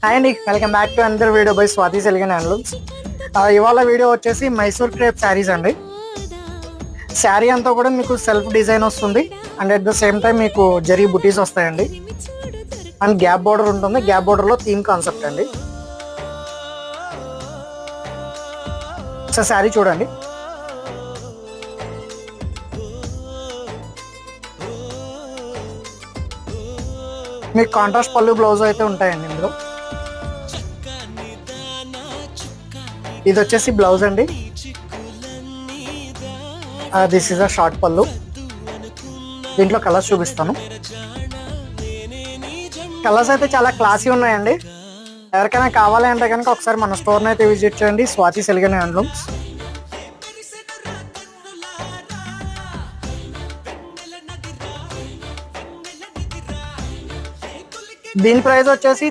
Hi అండి, welcome back to another video by Swathi సెలిగన్ handlooms. ఇవాళ video వచ్చేసి మైసూర్ క్రేప్ శారీస్ అండి. శారీ అంతా కూడా మీకు సెల్ఫ్ డిజైన్ వస్తుంది and at the same time మీకు జరీ బుటీస్ వస్తాయండి అండ్ గ్యాప్ బోర్డర్ ఉంటుంది. గ్యాప్ బోర్డర్ లో థీమ్ కాన్సెప్ట్ అండి. సో శారీ చూడండి. మీకు కాంట్రాస్ట్ పళ్ళు బ్లౌజ్ అయితే ఉంటాయండి ఇందులో. ఇది వచ్చేసి బ్లౌజ్ అండి. దిస్ ఇస్ అ షార్ట్ పళ్ళు. దీంట్లో కలర్స్ చూపిస్తాను. కలర్స్ అయితే చాలా క్లాసీ ఉన్నాయండి. ఎవరికైనా కావాలి అంటే కనుక ఒకసారి మన స్టోర్ని అయితే విజిట్ చేయండి, స్వాతి సెలిగన్ హ్యాండ్లూమ్స్. దీని ప్రైస్ వచ్చేసి